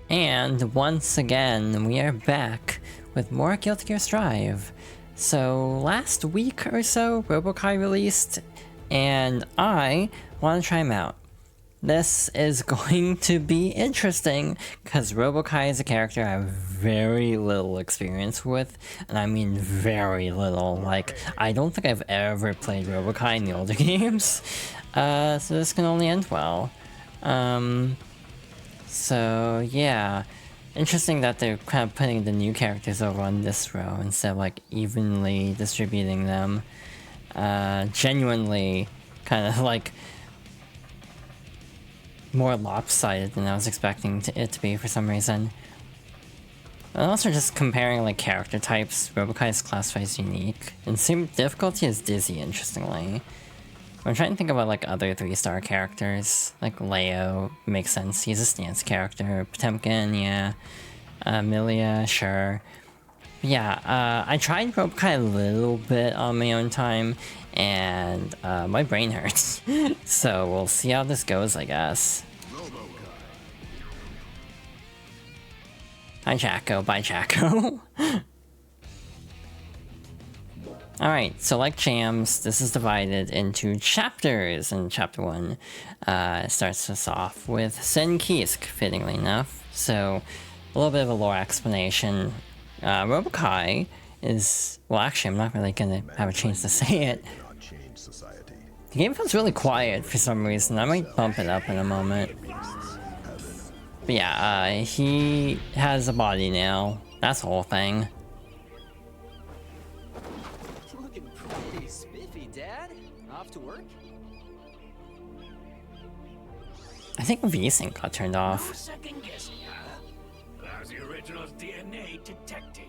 And once again, we are back with more Guilty Gear Strive. So last week or so, Robo-Ky released, and I want to try him out. This is going to be interesting, because Robo-Ky is a character I have very little experience with, and I mean very little. Like, I don't think I've ever played Robo-Ky in the older games, so this can only end well. So yeah, interesting that they're kind of putting the new characters over on this row instead of like evenly distributing them. Genuinely kind of like more lopsided than I was expecting it to be for some reason. And also just comparing like character types, Robo-Ky is classified as unique, and same difficulty is Dizzy, interestingly. I'm trying to think about like other 3-star characters, like Leo makes sense, he's a stance character, Potemkin, yeah, Amelia, sure. But yeah, I tried Robo-Ky a little bit on my own time, and my brain hurts. So we'll see how this goes, I guess. Hi Jacko, bye Jacko. Alright, so like Jams, this is divided into chapters, and chapter 1 starts us off with Sen Kisk, fittingly enough. So, a little bit of a lore explanation. Robo-Ky is... well, actually, I'm not really gonna have a chance to say it. The game feels really quiet for some reason. I might bump it up in a moment. But yeah, he has a body now. That's the whole thing. To work? I think VSync got turned off. No second guessing, Lousy Original's DNA detected.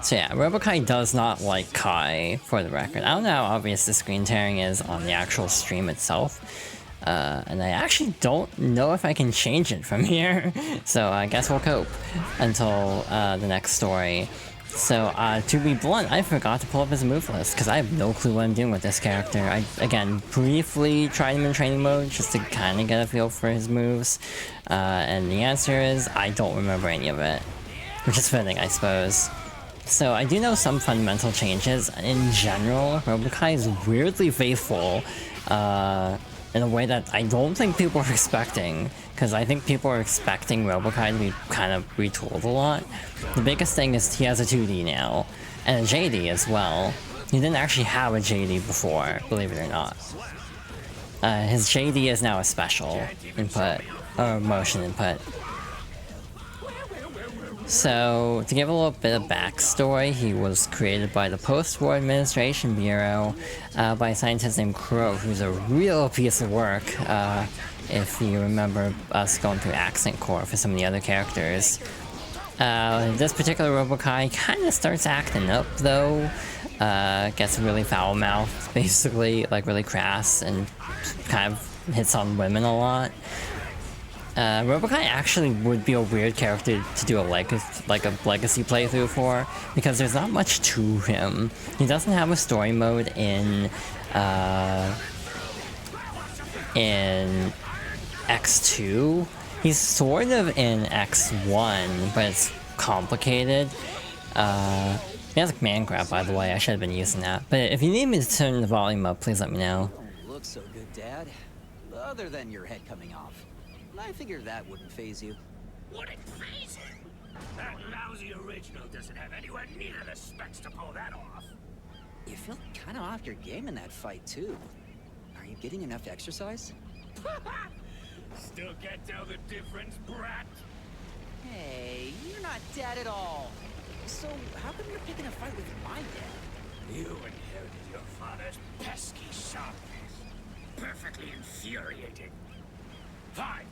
So yeah, Robo-Ky does not like Kai, for the record. I don't know how obvious the screen tearing is on the actual stream itself. And I actually don't know if I can change it from here. So I guess we'll cope until the next story. So, to be blunt, I forgot to pull up his move list, because I have no clue what I'm doing with this character. I, again, briefly tried him in training mode, just to kind of get a feel for his moves. And the answer is, I don't remember any of it. Which is fitting, I suppose. So, I do know some fundamental changes. In general, Robo-Ky is weirdly faithful, in a way that I don't think people are expecting. Because I think people are expecting Robo-Ky to be kind of retooled a lot. The biggest thing is he has a 2D now, and a JD as well. He didn't actually have a JD before, believe it or not. His JD is now a special input, or motion input. So, to give a little bit of backstory, he was created by the Post-War Administration Bureau by a scientist named Crow, who's a real piece of work. If you remember us going through Accent Core for some of the other characters. This particular Robo-Ky kind of starts acting up, though. Gets really foul-mouthed, basically, like really crass, and kind of hits on women a lot. Robo-Ky actually would be a weird character to do a legacy playthrough for, because there's not much to him. He doesn't have a story mode in X2. He's sort of in X1, but it's complicated. He has like man grab, by the way. I should have been using that. But if you need me to turn the volume up, please let me know. Looks so good, Dad. Other than your head coming off. I figured that wouldn't faze you. Wouldn't faze him? That Lousy Original doesn't have anywhere near the specs to pull that off. You feel kind of off your game in that fight, too. Are you getting enough exercise? Still can't tell the difference, brat? Hey, you're not Dad at all. So, how come you're picking a fight with my dad? You inherited your father's pesky sharpness. Perfectly infuriating. Fine.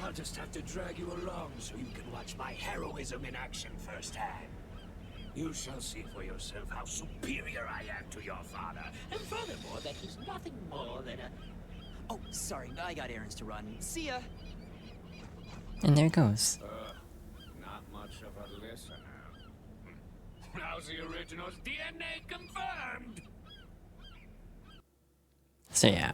I'll just have to drag you along so you can watch my heroism in action firsthand. You shall see for yourself how superior I am to your father, and furthermore that he's nothing more than a... Oh, sorry, I got errands to run. See ya! And there it goes. Not much of a listener. Lousy Original's DNA confirmed! So yeah,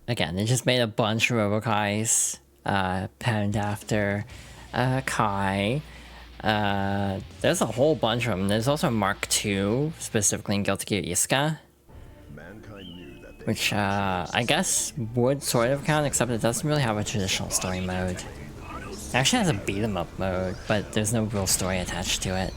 again, they just made a bunch of Robo-Kys patterned after Kai. There's a whole bunch of them. There's also Mark II, specifically in Guilty Gear Isuka, which I guess would sort of count, except it doesn't really have a traditional story mode. It actually has a beat 'em up mode, but there's no real story attached to it.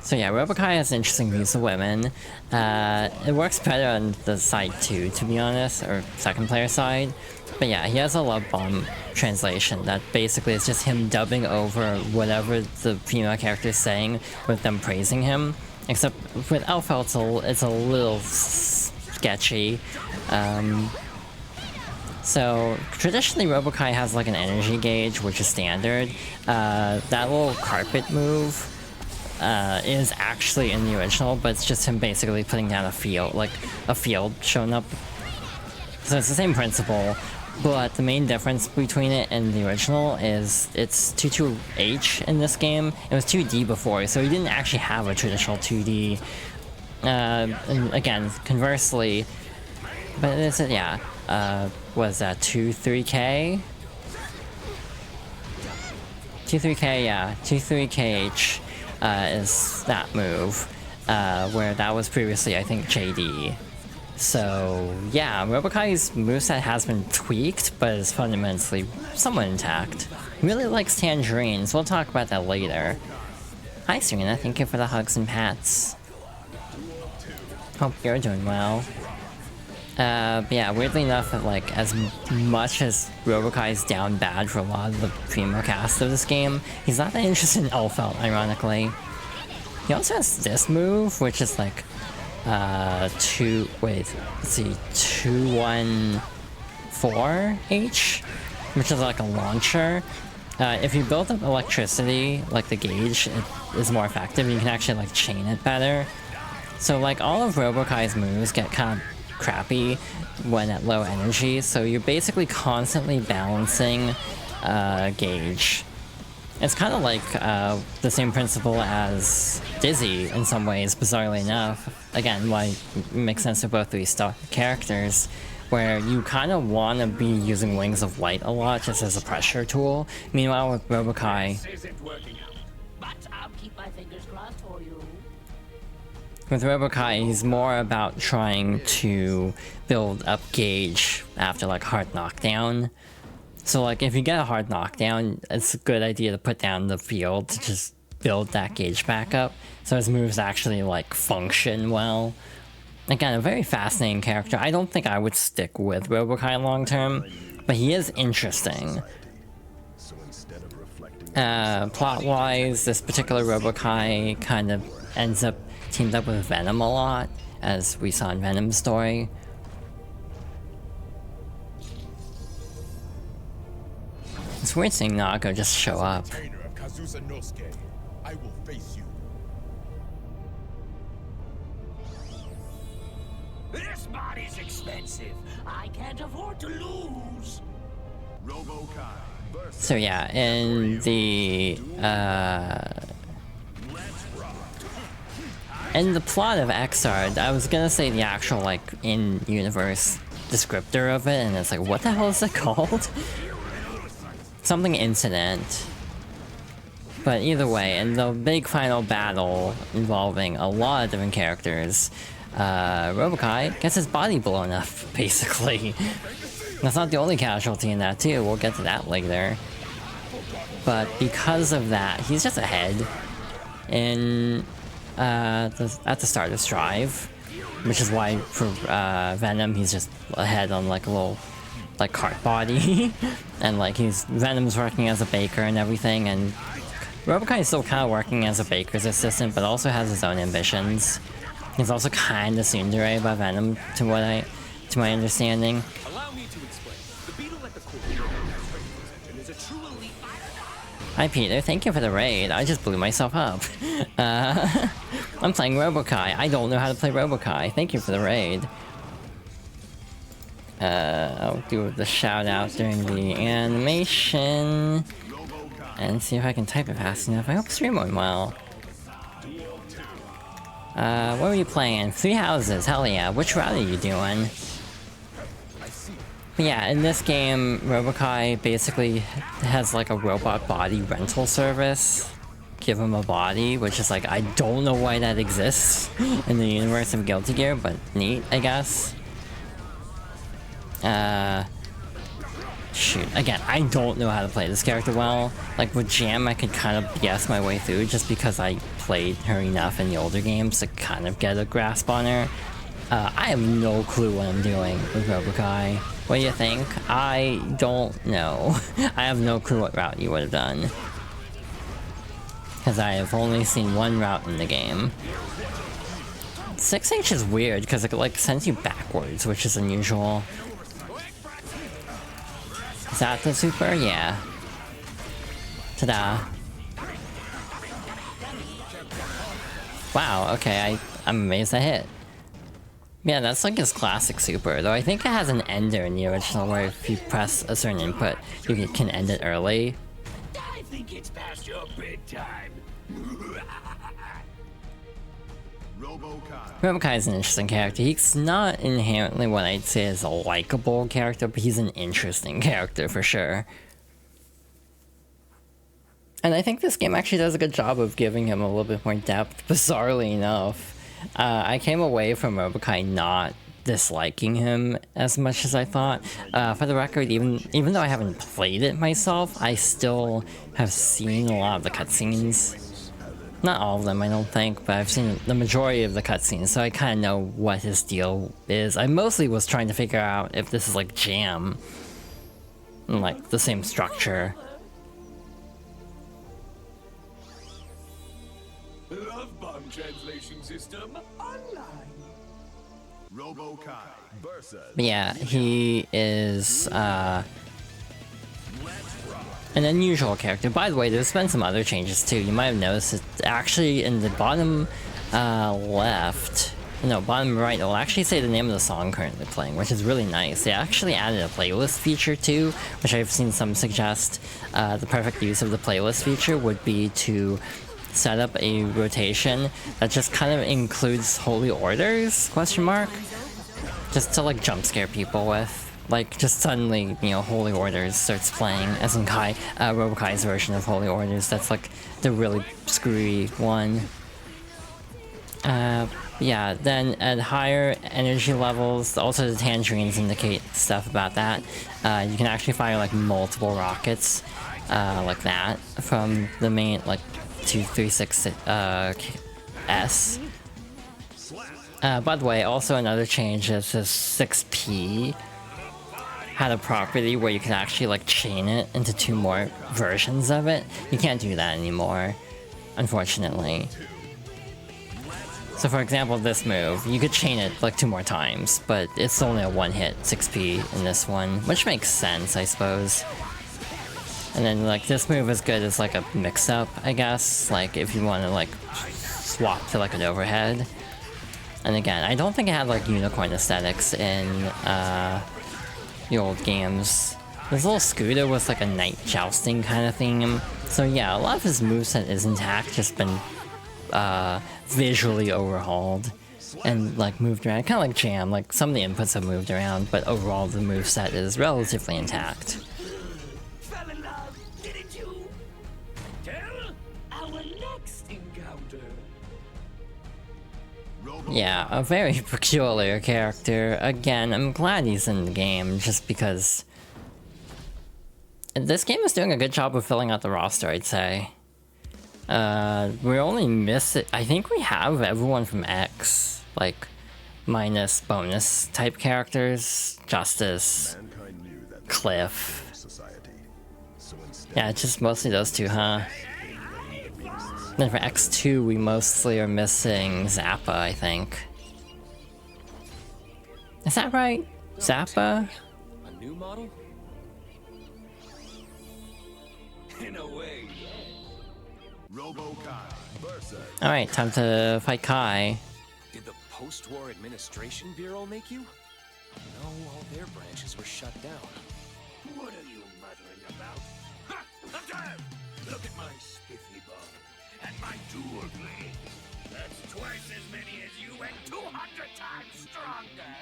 So yeah, Robo-Ky has interesting use of women. It works better on the side 2, to be honest, or second player side. But yeah, he has a love bomb translation that basically is just him dubbing over whatever the female character is saying with them praising him. Except with Alpha, it's a little sketchy. So traditionally Robo-Ky has like an energy gauge, which is standard. That little carpet move is actually in the original, but it's just him basically putting down a field, like a field showing up. So it's the same principle, but the main difference between it and the original is it's 22H in this game. It was 2D before, so he didn't actually have a traditional 2D. And again, conversely, but it's, yeah, was that 23K? 23K, yeah, 23KH is that move, where that was previously, I think, JD. So, yeah, Robo-Ky's moveset has been tweaked, but is fundamentally somewhat intact. He really likes tangerines, we'll talk about that later. Hi Serena, thank you for the hugs and pats. Hope you're doing well. But yeah, weirdly enough, like, as much as Robo-Ky is down bad for a lot of the female cast of this game, he's not that interested in Elfelt, ironically. He also has this move, which is like, 214H, which is like a launcher. If you build up electricity, like the gauge, it is more effective. You can actually like chain it better. So like all of Robo-Ky's moves get kind of crappy when at low energy, so you're basically constantly balancing gauge. It's kind of like the same principle as Dizzy in some ways, bizarrely enough. Again, why it makes sense for both these characters, where you kind of want to be using Wings of Light a lot just as a pressure tool. Meanwhile, with Robo-Ky, he's more about trying to build up gauge after like hard knockdown. So like if you get a hard knockdown, it's a good idea to put down the field to just build that gauge back up, so his moves actually like function well. Again, a very fascinating character. I don't think I would stick with Robo-Ky long term, but he is interesting. Plot-wise, this particular Robo-Ky kind of ends up teamed up with Venom a lot, as we saw in Venom's story. It's weird seeing Nago just show up. I will face you. This body's expensive. I can't afford to lose. Robo-Ky. So yeah, in the plot of Xrd, I was gonna say the actual like in-universe descriptor of it, and it's like, what the hell is it called? Something incident. But either way, in the big final battle involving a lot of different characters, Robo-Ky gets his body blown up, basically. That's not the only casualty in that too, we'll get to that later. But because of that, he's just ahead in at the start of Strive, which is why for Venom he's just ahead on like a little like cart body, and like Venom's working as a baker and everything, and Robo-Ky is still kind of working as a baker's assistant, but also has his own ambitions. He's also kind of tsundere by Venom, to my understanding. Allow me to explain. The beetle at the core is a true elite fighter. Hi Peter, thank you for the raid. I just blew myself up. I'm playing Robo-Ky. I don't know how to play Robo-Ky. Thank you for the raid. I'll do the shout out during the animation and see if I can type it fast enough. I hope the stream went well. What were you playing? 3 houses, hell yeah. Which route are you doing? But yeah, in this game, Robo-Ky basically has like a robot body rental service. Give him a body, which is like, I don't know why that exists in the universe of Guilty Gear, but neat, I guess. Shoot, again, I don't know how to play this character well. Like with Jam, I could kind of guess my way through just because I played her enough in the older games to kind of get a grasp on her. I have no clue what I'm doing with Robo-Ky. What do you think? I don't know. I have no clue what route you would have done. Because I have only seen one route in the game. 6H is weird because it like sends you backwards, which is unusual. Is that the super? Yeah. Ta-da. Wow, okay, I'm amazed I hit. Yeah, that's like his classic super, though I think it has an ender in the original where if you press a certain input, you can end it early. I think it's past your bedtime. Robo-Ky is an interesting character. He's not inherently what I'd say is a likable character, but he's an interesting character for sure. And I think this game actually does a good job of giving him a little bit more depth, bizarrely enough. I came away from Robo-Ky not disliking him as much as I thought. For the record, even though I haven't played it myself, I still have seen a lot of the cutscenes. Not all of them, I don't think, but I've seen the majority of the cutscenes, so I kind of know what his deal is. I mostly was trying to figure out if this is like Jam, and like the same structure. Love bomb translation system online. Robo-Ky versus. But yeah, he is an unusual character. By the way, there's been some other changes too. You might have noticed it's actually in the bottom left, no, bottom right, it'll actually say the name of the song currently playing, which is really nice. They actually added a playlist feature too, which I've seen some suggest. The perfect use of the playlist feature would be to set up a rotation that just kind of includes holy orders, question mark, just to like jump scare people with. Like, just suddenly, you know, Holy Orders starts playing, as in Robo-Ky's version of Holy Orders. That's like the really screwy one. Yeah, then at higher energy levels, also the tangerines indicate stuff about that. You can actually fire like multiple rockets, like that, from the main, like, 236 S. By the way, also another change is this 6P had a property where you can actually like chain it into 2 more versions of it. You can't do that anymore, unfortunately. So for example, this move, you could chain it like 2 more times, but it's only a 1-hit 6P in this one, which makes sense, I suppose. And then like this move is good as like a mix-up, I guess, like if you want to like swap to like an overhead. And again, I don't think it had like unicorn aesthetics in the old games. This little scooter was like a knight jousting kind of theme. So yeah, a lot of his moveset is intact, just been visually overhauled and like moved around. Kind of like Jam, like some of the inputs have moved around, but overall the moveset is relatively intact. Fell in love, didn't you? Till our next encounter. Yeah, a very peculiar character. Again, I'm glad he's in the game, just because this game is doing a good job of filling out the roster, I'd say. We only miss it. I think we have everyone from X, like, minus bonus type characters. Justice, Cliff. Yeah, just mostly those 2, huh? Then for X2, we mostly are missing Zappa, I think. Is that right? Zappa? A new model? In a way, Robo-Ky versus. Alright, time to fight Kai. did the post-war administration bureau make you? No, all their branches were shut down. What are you muttering about? Ha! Up there! Look at my spiffy bone and my dual blade. That's twice as many as you and 200 times stronger.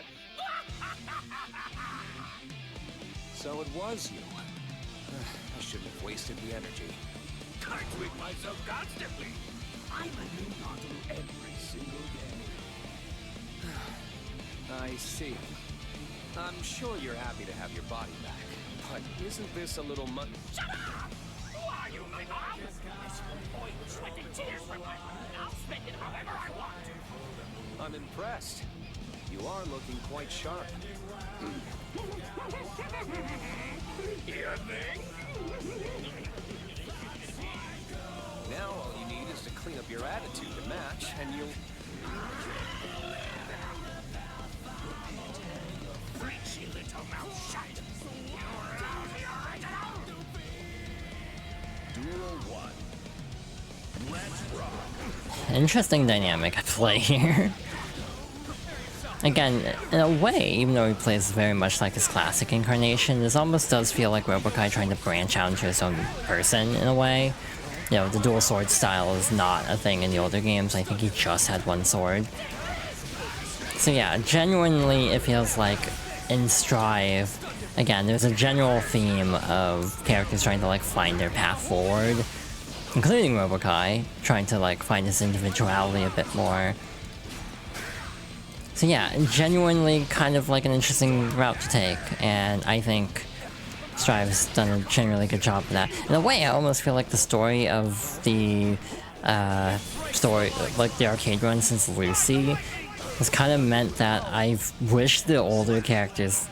So it was you. I shouldn't have wasted the energy. I tweak myself constantly. I'm a new model every single day. I see. I'm sure you're happy to have your body back, but isn't this a little much? Shut up! Who are you, my mom? This will oil, sweat, and tears from my money. I'll spend it however I want. I'm impressed. You are looking quite sharp. You think? Now all you need is to clean up your attitude to match, and you'll... Preachy little mouth shut. You're lousy original. Duel 1. Let's rock. Interesting dynamic at play here. Again, in a way, even though he plays very much like his classic incarnation, this almost does feel like Robo-Ky trying to branch out into his own person in a way. You know, the dual sword style is not a thing in the older games. I think he just had one sword. So yeah, genuinely it feels like in Strive, again, there's a general theme of characters trying to like find their path forward, including Robo-Ky, trying to like find his individuality a bit more. So yeah, genuinely kind of like an interesting route to take, and I think Strive's done a generally good job of that. In a way, I almost feel like the story of the like the arcade run since Lousy has kind of meant that I've wished the older characters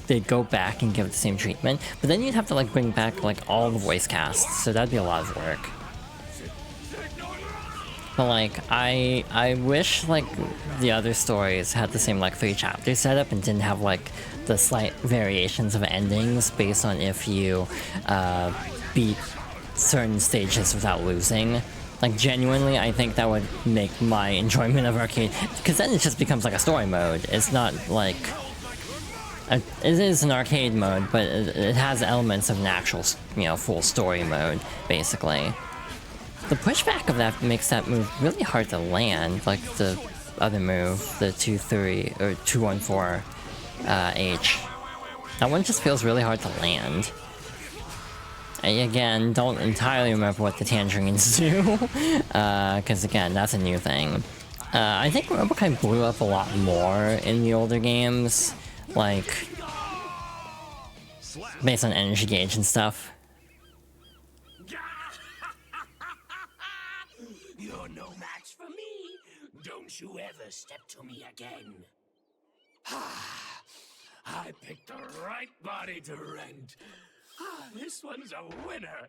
they'd go back and give it the same treatment, but then you'd have to like bring back like all the voice casts, so that'd be a lot of work. But like, I wish like the other stories had the same like 3 chapter setup and didn't have like the slight variations of endings based on if you beat certain stages without losing. Like genuinely, I think that would make my enjoyment of arcade, because then it just becomes like a story mode. It's not like it is an arcade mode, but it has elements of an actual, you know, full story mode basically. The pushback of that makes that move really hard to land, like the other move, the 2-3 or 2-1-4 H. That one just feels really hard to land. I, again, don't entirely remember what the tangerines do, because again, that's a new thing. I think Robo-Ky blew up a lot more in the older games, like based on energy gauge and stuff. You're no match for me. Don't you ever step to me again. I picked the right body to rent. This one's a winner.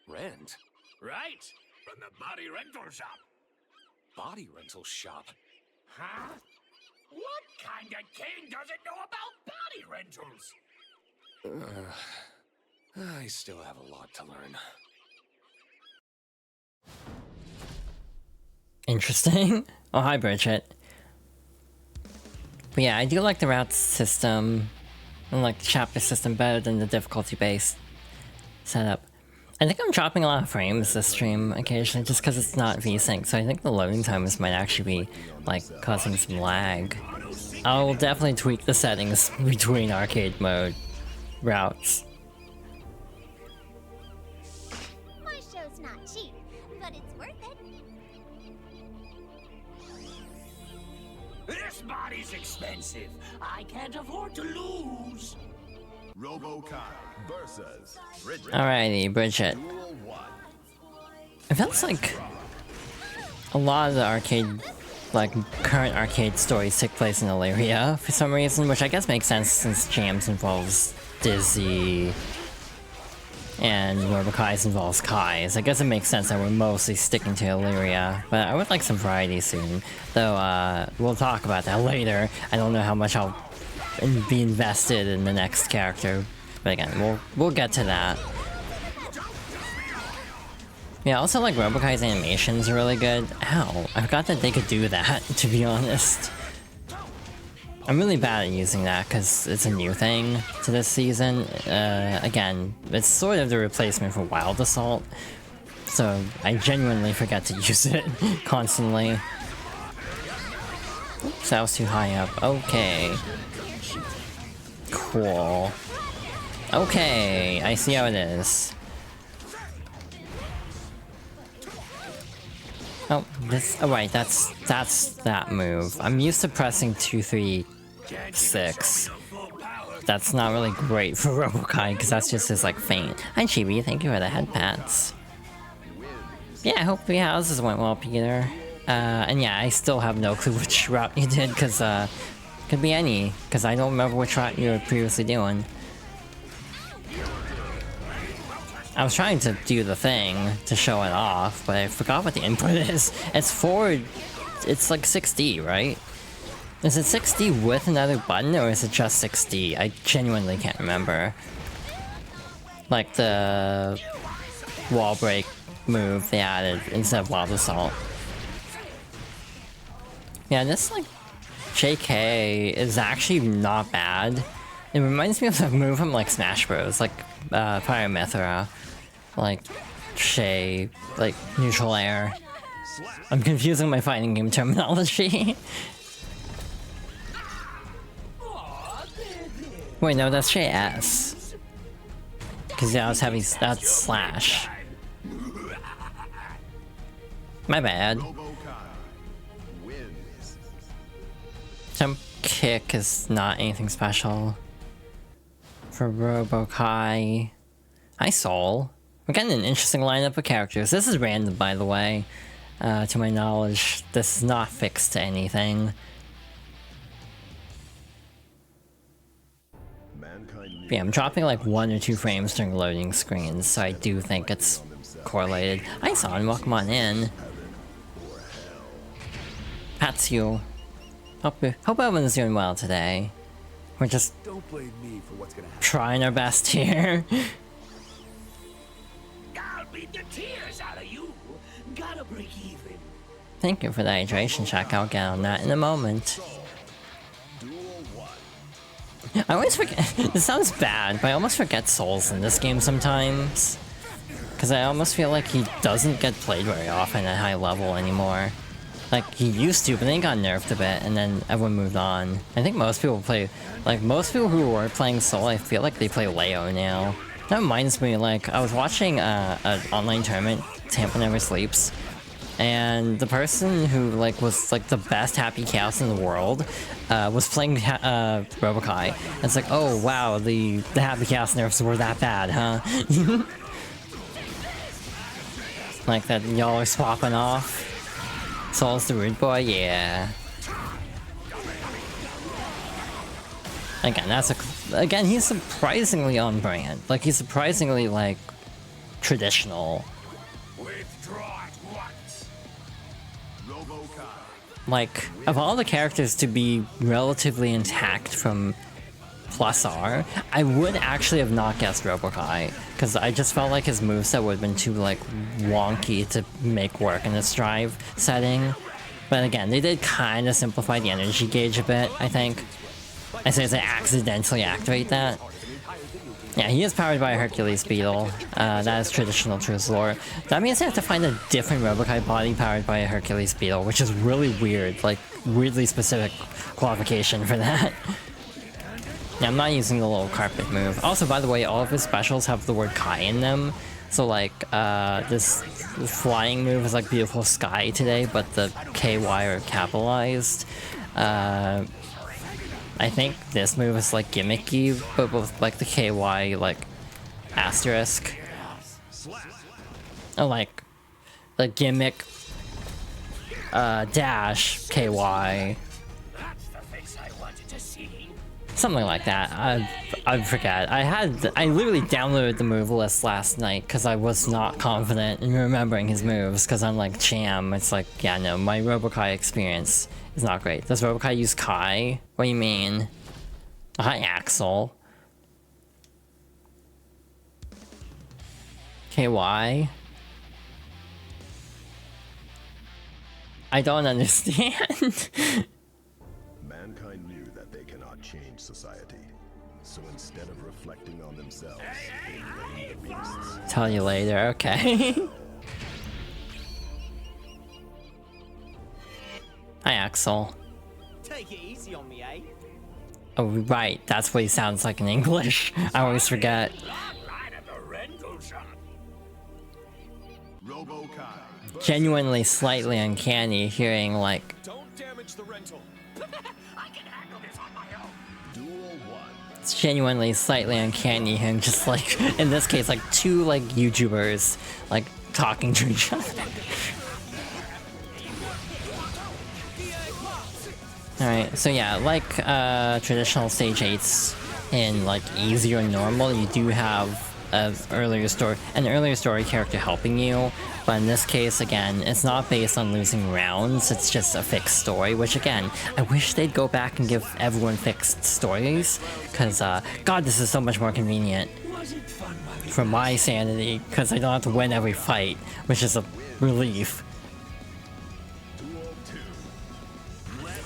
Rent? Right? From the body rental shop. Body rental shop? Huh? What kind of king doesn't know about body rentals? I still have a lot to learn. Interesting. Oh, hi, Bridget. But yeah, I do like the route system and like the chapter system better than the difficulty-based setup. I think I'm dropping a lot of frames this stream occasionally just because it's not VSync, so I think the loading times might actually be like causing some lag. I'll definitely tweak the settings between arcade mode routes. My show's not cheap, but it's worth it. This body's expensive. I can't afford to lose. Robo-Ky versus Bridget. Alrighty, Bridget. Duel 1. It feels like a lot of the arcade, like current arcade stories take place in Illyria for some reason, which I guess makes sense since Jams involves Dizzy and Robo-Ky's involves Kai's. I guess it makes sense that we're mostly sticking to Illyria, but I would like some variety soon. Though, we'll talk about that later. I don't know how much I'll be invested in the next character, but again, we'll get to that. Yeah, also like Robo-Ky's animations are really good. Ow, I forgot that they could do that, to be honest. I'm really bad at using that because it's a new thing to this season. Again, it's sort of the replacement for Wild Assault, so I genuinely forget to use it constantly. Oops, that was too high up. Okay. Cool. Okay, I see how it is. Oh, this. Oh, right, that's that move. I'm used to pressing 2, 3, 6. That's not really great for Robo-Ky because that's just his like feint. Hi Chibi, thank you for the head pats. Yeah, I hope your houses went well, Peter. And yeah, I still have no clue which route you did because could be any because I don't remember which route you were previously doing. I was trying to do the thing to show it off, but I forgot what the input is. It's forward. It's like 6D, right? Is it 6D with another button, or is it just 6D? I genuinely can't remember. Like the wall break move they added instead of Wild Assault. Yeah, this like JK is actually not bad. It reminds me of the move from like Smash Bros, like Pyramithra, like Shay, like neutral air. I'm confusing my fighting game terminology. Wait, no, that's Shay S. Because yeah, I was having that's slash. My bad. Jump kick is not anything special. For Robo-Ky. Hi Soul. We're getting an interesting lineup of characters. This is random, by the way. To my knowledge, this is not fixed to anything. But yeah, I'm dropping like 1 or 2 frames during loading screens, so I do think it's correlated. Hi Son, welcome on in. Pats you. Hope everyone's doing well today. We're just Don't blame me for what's gonna happen. trying our best here. I'll beat the tears out of you. Gotta break even. Thank you for the hydration check. I'll get on that in a moment. I always forget. This sounds bad, but I almost forget Souls in this game sometimes. Because I almost feel like he doesn't get played very often at high level anymore. Like, he used to, but then he got nerfed a bit, and then everyone moved on. I think most people play... Like, most people who were playing Soul, I feel like they play Leo now. That reminds me, like, I was watching an online tournament, Tampa Never Sleeps, and the person who, like, was, like, the best Happy Chaos in the world, was playing Robo-Ky. And it's like, oh, wow, the Happy Chaos nerfs were that bad, huh? Like, that y'all are swapping off. Soul's the rude boy, yeah. Again, again, he's surprisingly on brand. Like, he's surprisingly, like, traditional. Withdraw at once. Like, of all the characters to be relatively intact from Plus R, I would actually have not guessed Robo-Ky, because I just felt like his moveset would have been too, like, wonky to make work in this drive setting. But again, they did kind of simplify the energy gauge a bit, I think. I say as I accidentally activate that. Yeah, he is powered by a Hercules Beetle. That is traditional to his lore. That means I have to find a different Robo-Ky body powered by a Hercules Beetle, which is really weird, like, weirdly specific qualification for that. Yeah, I'm not using the little carpet move. Also, by the way, all of his specials have the word Kai in them. So, like, this flying move is like Beautiful Sky today, but the KY are capitalized. I think this move is like gimmicky, but with like the KY, like, asterisk. Oh, like, the gimmick, dash, KY. Something like that. I forget. I literally downloaded the move list last night because I was not confident in remembering his moves because unlike Cham, it's like, yeah, no, my Robo-Ky experience is not great. Does Robo-Ky use Kai? What do you mean? Hi, Axel. KY? I don't understand. Mankind knew that they change society. So instead of reflecting on themselves, they blame the beasts. Tell you later, okay. Hi, Axel. Take it easy on me, eh? Oh, right, that's what he sounds like in English. I always forget. Right at the rental shop. Robo-Ky. Genuinely slightly uncanny hearing, like, Don't damage the rental. I can handle this on my own. Duel 1. it's genuinely slightly uncanny hearing just like, in this case, like two, like, YouTubers, like, talking to each other. Alright, so yeah, like traditional stage 8s in like easy or normal, you do have an earlier story character helping you, but in this case, again, it's not based on losing rounds, it's just a fixed story, which again, I wish they'd go back and give everyone fixed stories, because god, this is so much more convenient for my sanity, because I don't have to win every fight, which is a relief.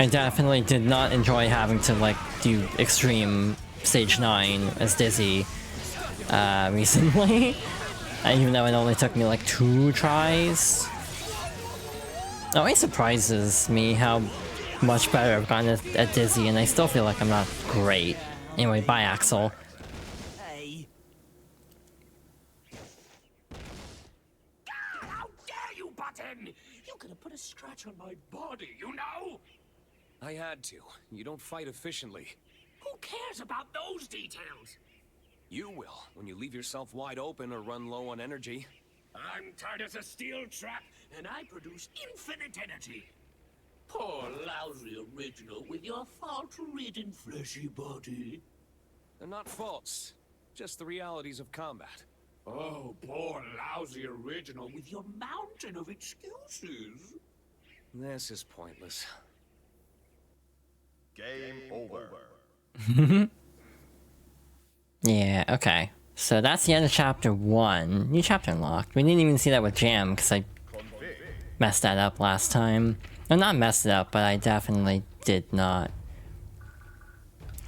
I definitely did not enjoy having to like do extreme stage 9 as Dizzy recently, even though it only took me like 2 tries. It always surprises me how much better I've gotten at Dizzy, and I still feel like I'm not great. Anyway, bye Axel. Hey. How dare you, Button! You could have put a scratch on my body, you know? I had to. You don't fight efficiently. Who cares about those details? You will, when you leave yourself wide open or run low on energy. I'm tight as a steel trap, and I produce infinite energy. Poor lousy original with your fault-ridden fleshy body. They're not faults, just the realities of combat. Oh, poor lousy original with your mountain of excuses. This is pointless. Game over. Yeah, okay. So that's the end of chapter 1. New chapter unlocked. We didn't even see that with Jam, because I messed that up last time. No, not messed it up, but I definitely did not.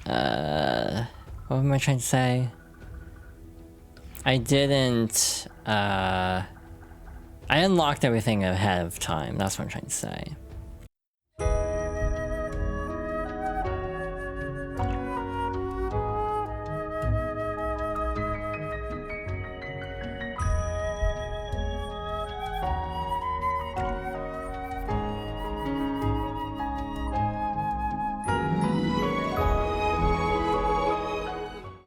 What am I trying to say? I didn't, I unlocked everything ahead of time. That's what I'm trying to say.